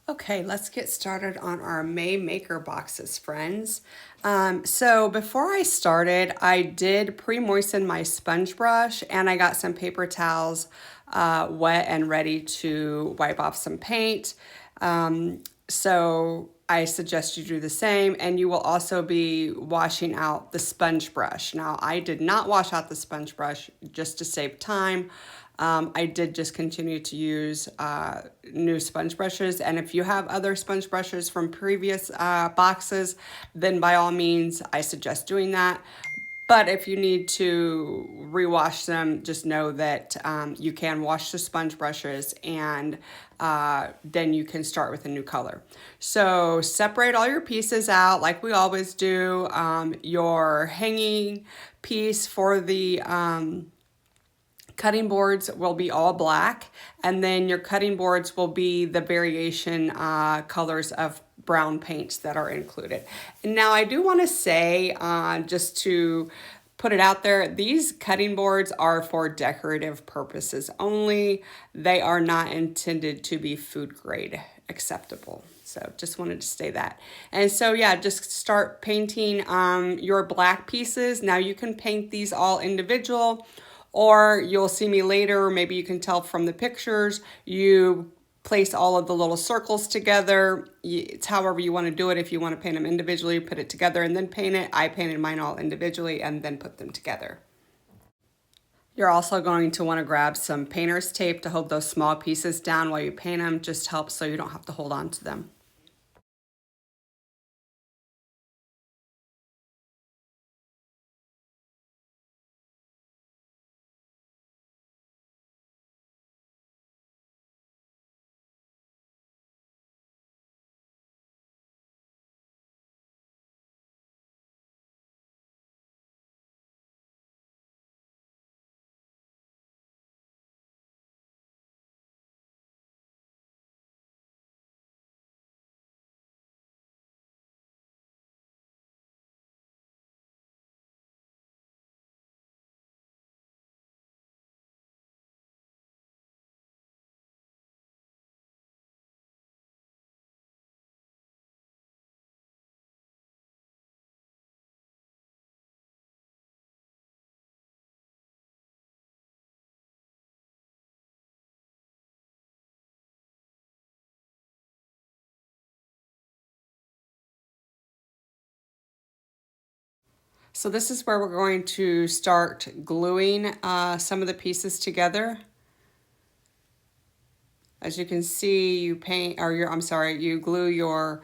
Okay, let's get started on our May Maker boxes, friends. So before I started, I did pre-moisten my sponge brush and I got some paper towels wet and ready to wipe off some paint. So I suggest you do the same, and you will also be washing out the sponge brush. Now, I did not wash out the sponge brush just to save time. I did just continue to use new sponge brushes, and if you have other sponge brushes from previous boxes, then by all means, I suggest doing that. But if you need to rewash them, just know that you can wash the sponge brushes and then you can start with a new color. So separate all your pieces out like we always do. Your hanging piece for the cutting boards will be all black, and then your cutting boards will be the variation colors of brown paints that are included. And now I do want to say, just to put it out there, these cutting boards are for decorative purposes only. They are not intended to be food grade acceptable. So just wanted to say that. And so yeah, just start painting your black pieces. Now you can paint these all individual, or you'll see me later, maybe you can tell from the pictures, you place all of the little circles together. It's however you want to do it. If you want to paint them individually, put it together and then paint it. I painted mine all individually and then put them together. You're also going to want to grab some painter's tape to hold those small pieces down while you paint them. Just helps so you don't have to hold on to them. So this is where we're going to start gluing some of the pieces together. As you can see, you paint, or I'm sorry, you glue your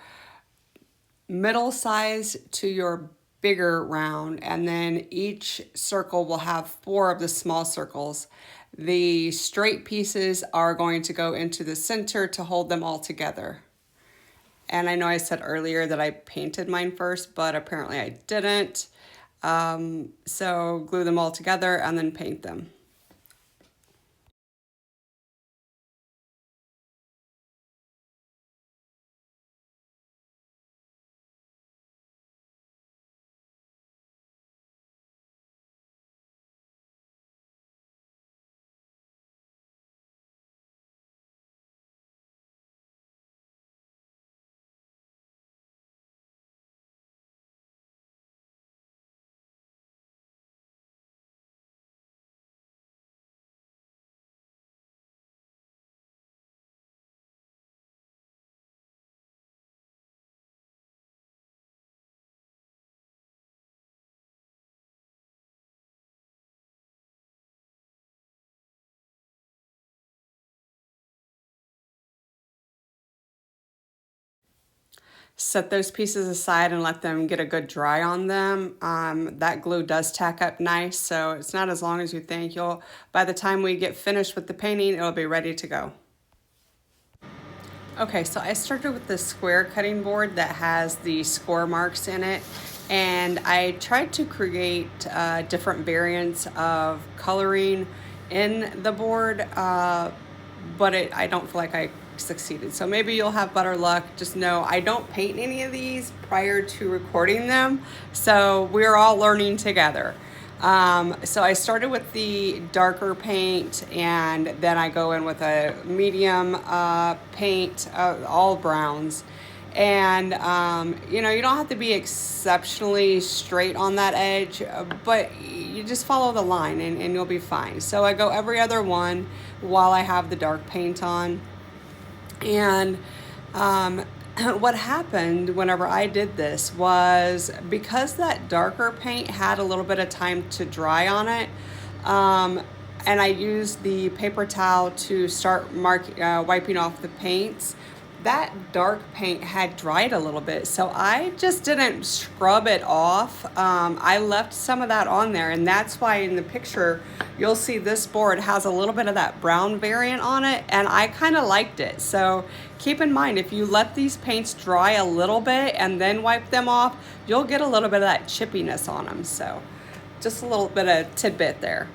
middle size to your bigger round, and then each circle will have 4 of the small circles. The straight pieces are going to go into the center to hold them all together. And I know I said earlier that I painted mine first, but apparently I didn't. So glue them all together and then paint them. Set those pieces aside and let them get a good dry on them. That glue does tack up nice, so it's not as long as you think. By the time we get finished with the painting, it'll be ready to go. Okay, so I started with the square cutting board that has the score marks in it, and I tried to create different variants of coloring in the board, but I don't feel like I succeeded. So maybe you'll have better luck. Just know I don't paint any of these prior to recording them, so we're all learning together. So I started with the darker paint, and then I go in with a medium paint, all browns. And you know, you don't have to be exceptionally straight on that edge, but you just follow the line, and you'll be fine. So I go every other one while I have the dark paint on. And um, what happened whenever I did this was, because that darker paint had a little bit of time to dry on it, and I used the paper towel to start wiping off the paints. That dark paint had dried a little bit, so I just didn't scrub it off. I left some of that on there, and that's why in the picture you'll see this board has a little bit of that brown variant on it, and I kind of liked it. So keep in mind, if you let these paints dry a little bit and then wipe them off, you'll get a little bit of that chippiness on them. So just a little bit of tidbit there.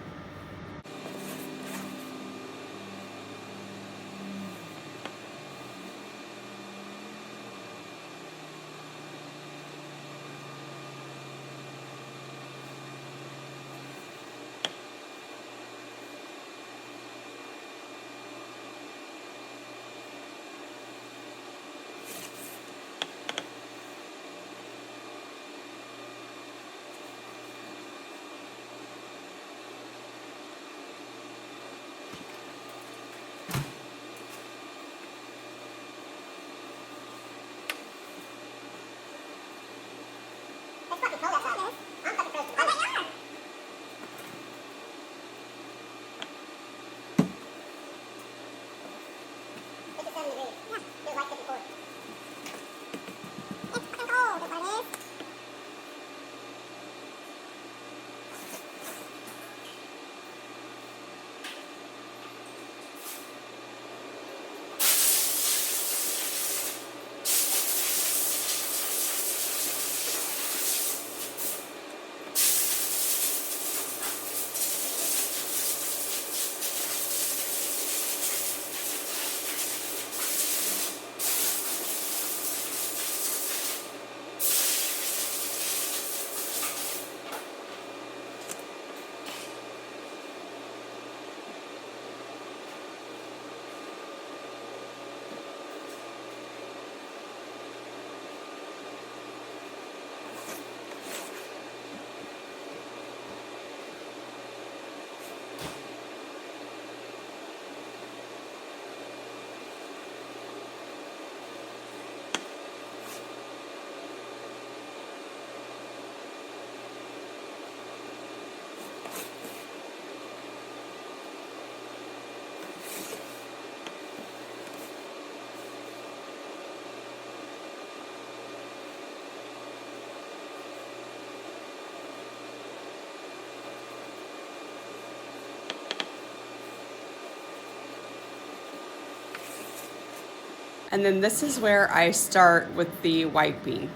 And then this is where I start with the wiping.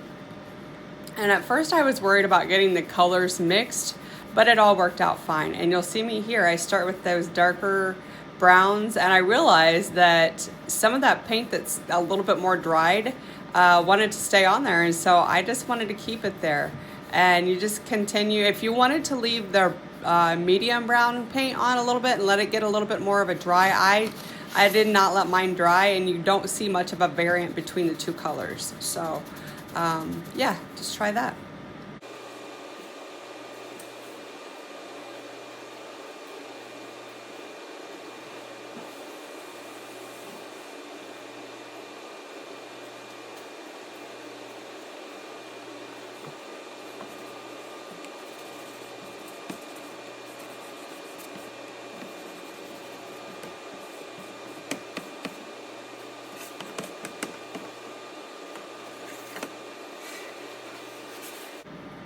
And at first I was worried about getting the colors mixed, but it all worked out fine. And you'll see me here, I start with those darker browns, and I realized that some of that paint that's a little bit more dried wanted to stay on there, and so I just wanted to keep it there. And you just continue. If you wanted to leave the medium brown paint on a little bit and let it get a little bit more of a dry, I did not let mine dry, and you don't see much of a variant between the two colors. So yeah, just try that.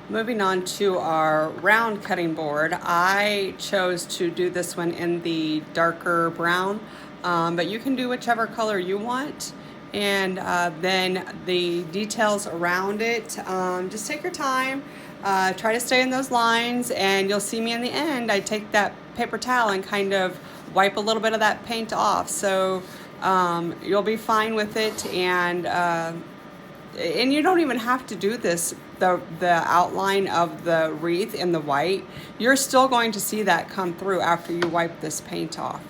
Moving on to our round cutting board, I chose to do this one in the darker brown, but you can do whichever color you want. And then the details around it, just take your time, try to stay in those lines, and you'll see me in the end. I take that paper towel and kind of wipe a little bit of that paint off. So you'll be fine with it, and and you don't even have to do this, the outline of the wreath in the white. You're still going to see that come through after you wipe this paint off.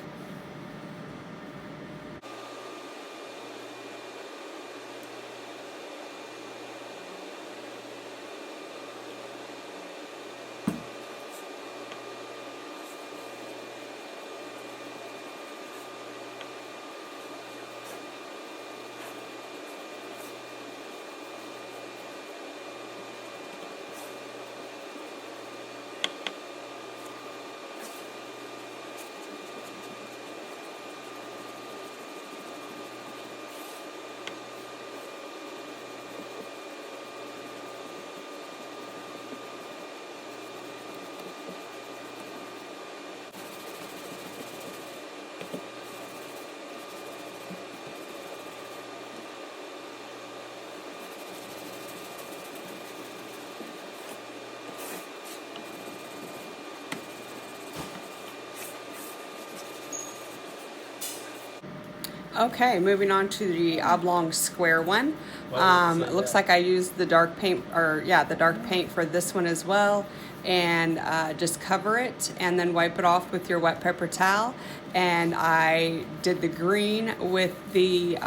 Okay, moving on to the oblong square one. It looks like I used the dark paint, or yeah, the dark paint for this one as well. And just cover it and then wipe it off with your wet paper towel. And I did the green with the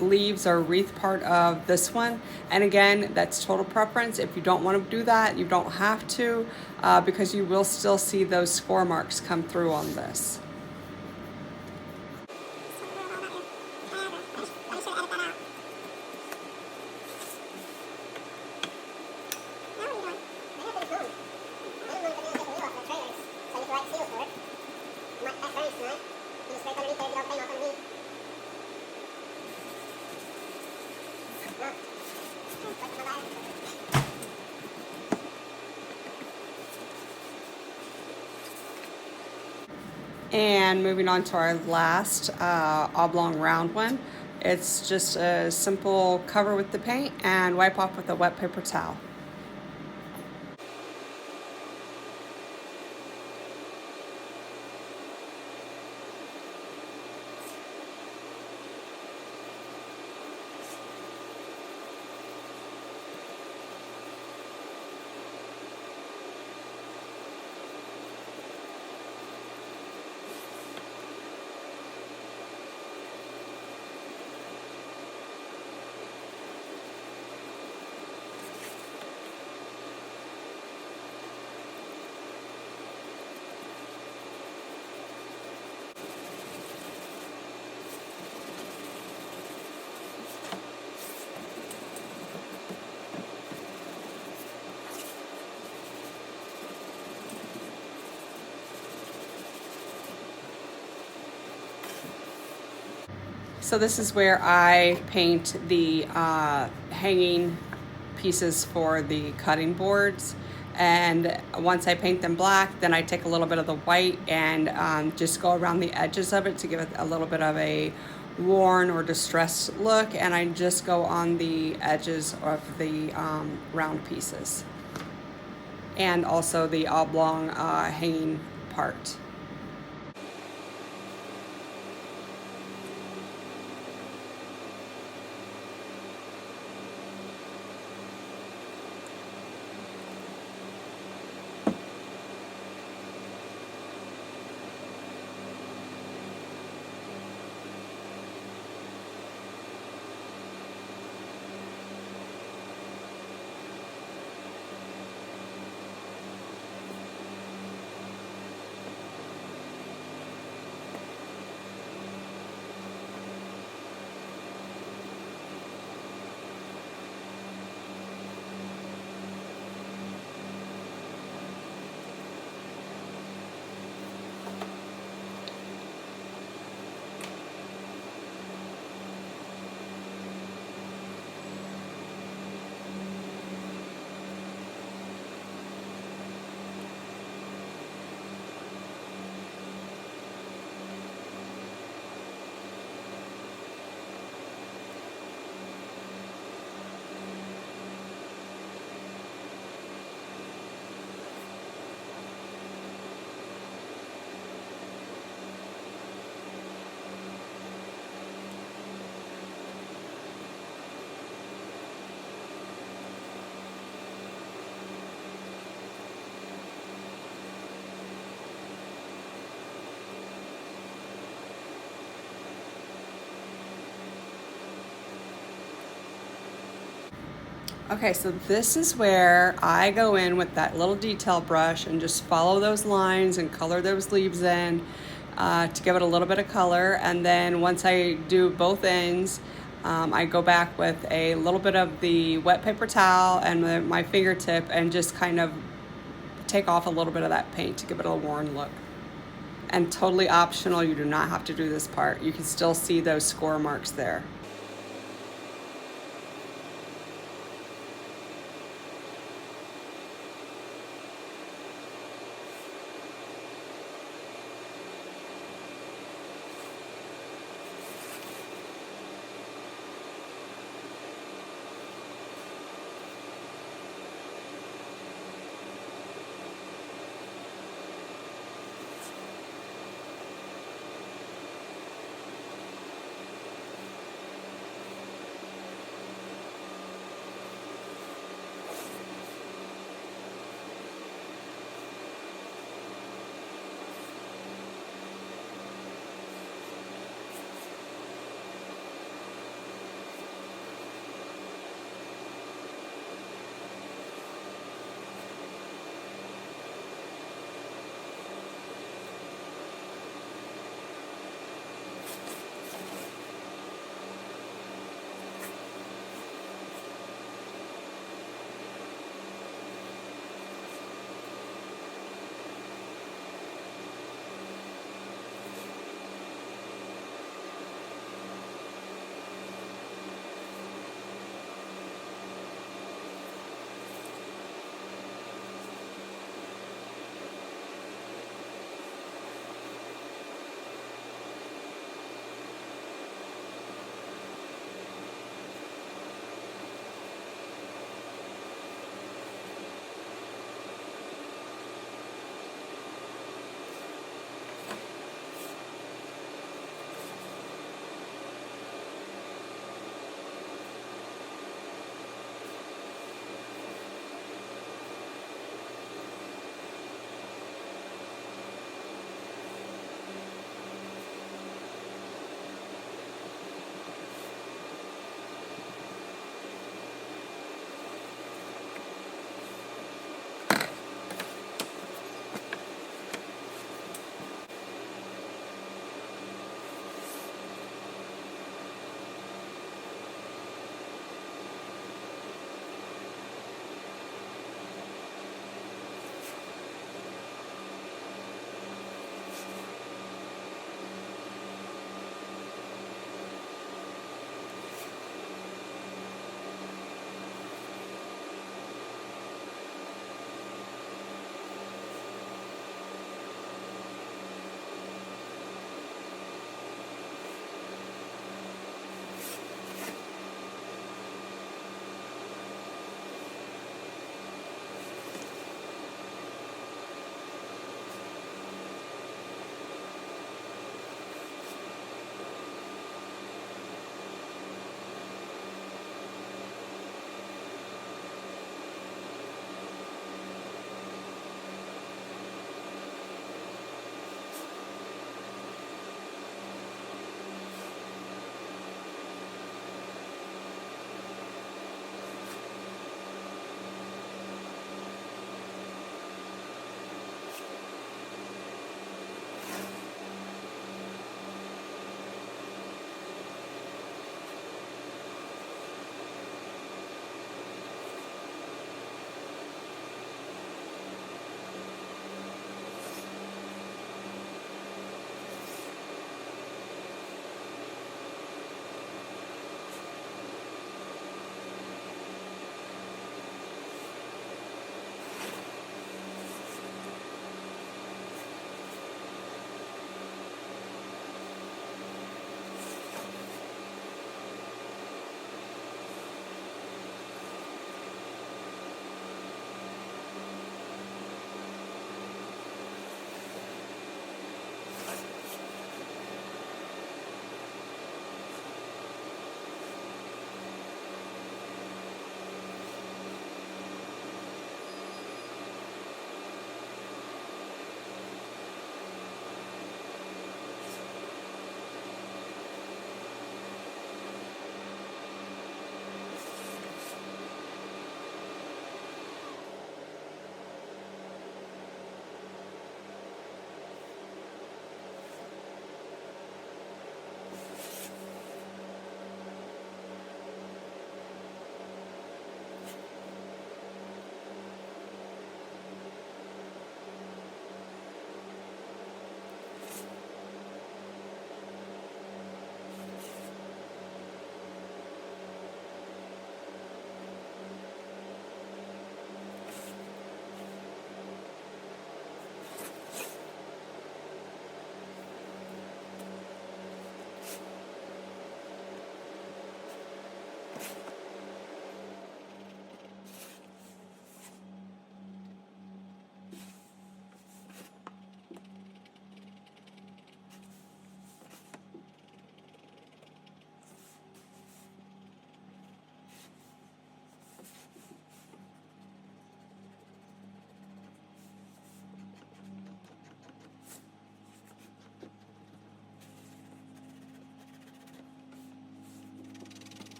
leaves or wreath part of this one. And again, that's total preference. If you don't want to do that, you don't have to, because you will still see those score marks come through on this. And moving on to our last oblong round one. It's just a simple cover with the paint and wipe off with a wet paper towel. So this is where I paint the hanging pieces for the cutting boards. And once I paint them black, then I take a little bit of the white and just go around the edges of it to give it a little bit of a worn or distressed look. And I just go on the edges of the round pieces. And also the oblong hanging part. Okay, so this is where I go in with that little detail brush and just follow those lines and color those leaves in to give it a little bit of color. And then once I do both ends, I go back with a little bit of the wet paper towel and my fingertip and just kind of take off a little bit of that paint to give it a worn look. And totally optional, you do not have to do this part. You can still see those score marks there.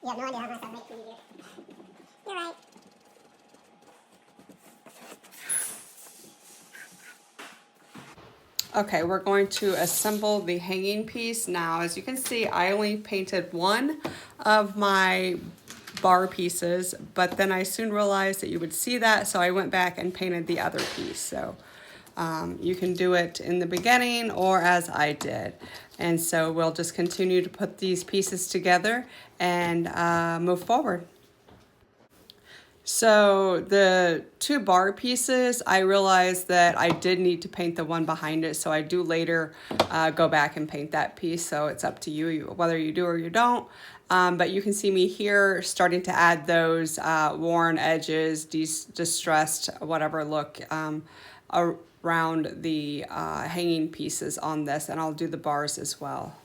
You have no idea how much I'll make for you, dear. You're right. Okay, we're going to assemble the hanging piece. Now, as you can see, I only painted one of my bar pieces, but then I soon realized that you would see that, so I went back and painted the other piece. So you can do it in the beginning or as I did. And so we'll just continue to put these pieces together and move forward. So the two bar pieces, I realized that I did need to paint the one behind it. So I do later go back and paint that piece. So it's up to you whether you do or you don't. But you can see me here starting to add those worn edges, distressed, whatever look around the hanging pieces on this. And I'll do the bars as well.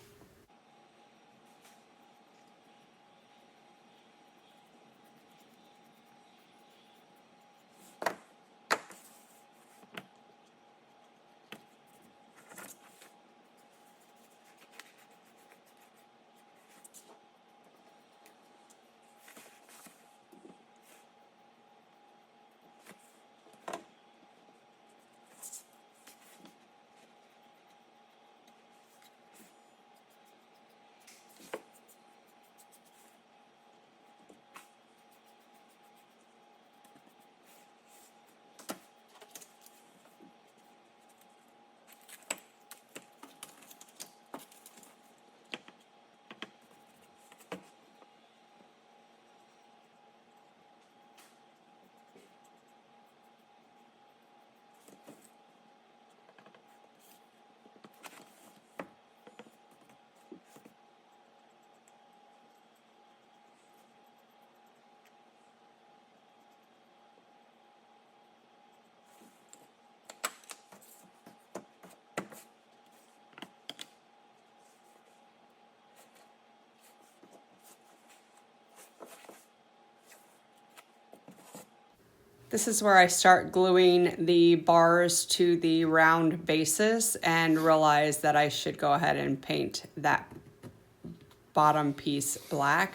This is where I start gluing the bars to the round bases and realize that I should go ahead and paint that bottom piece black.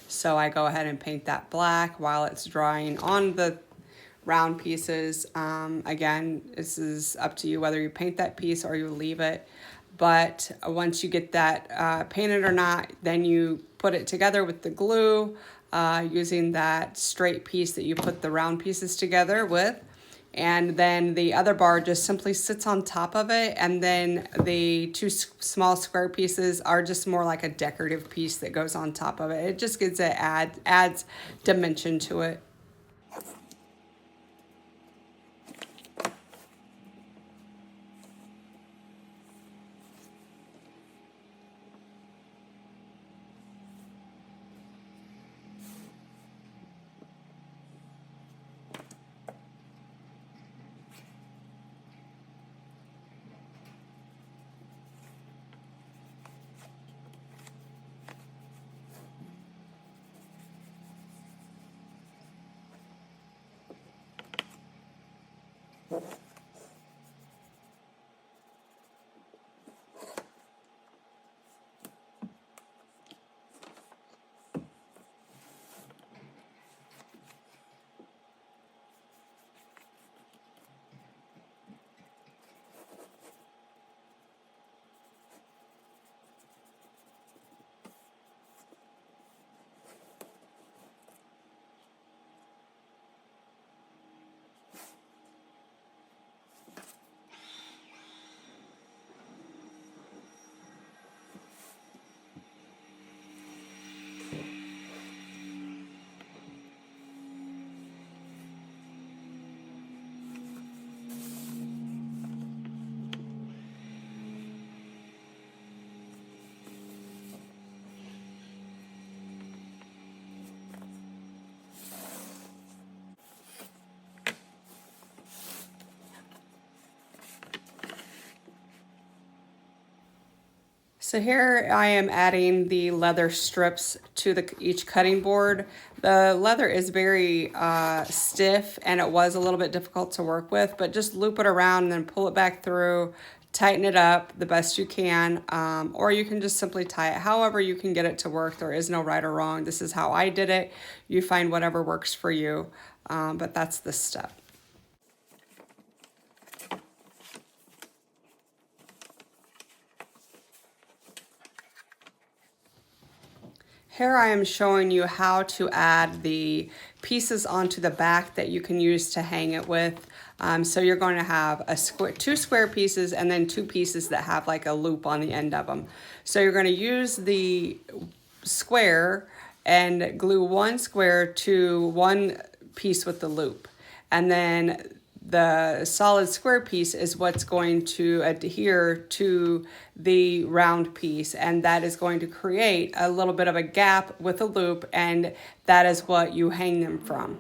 So I go ahead and paint that black while it's drying on the round pieces. Again, this is up to you whether you paint that piece or you leave it. But once you get that painted or not, then you put it together with the glue using that straight piece that you put the round pieces together with. And then the other bar just simply sits on top of it. And then the two small square pieces are just more like a decorative piece that goes on top of it. It just gives it adds dimension to it. So here I am adding the leather strips to each cutting board. The leather is very stiff and it was a little bit difficult to work with, but just loop it around and then pull it back through tighten it up the best you can, or you can just simply tie it. However you can get it to work. There is no right or wrong. This is how I did it. You find whatever works for you, but that's the step. Here I am showing you how to add the pieces onto the back that you can use to hang it with. So you're going to have two square pieces and then two pieces that have like a loop on the end of them. So you're going to use the square and glue one square to one piece with the loop. And then the solid square piece is what's going to adhere to the round piece, and that is going to create a little bit of a gap with a loop, and that is what you hang them from.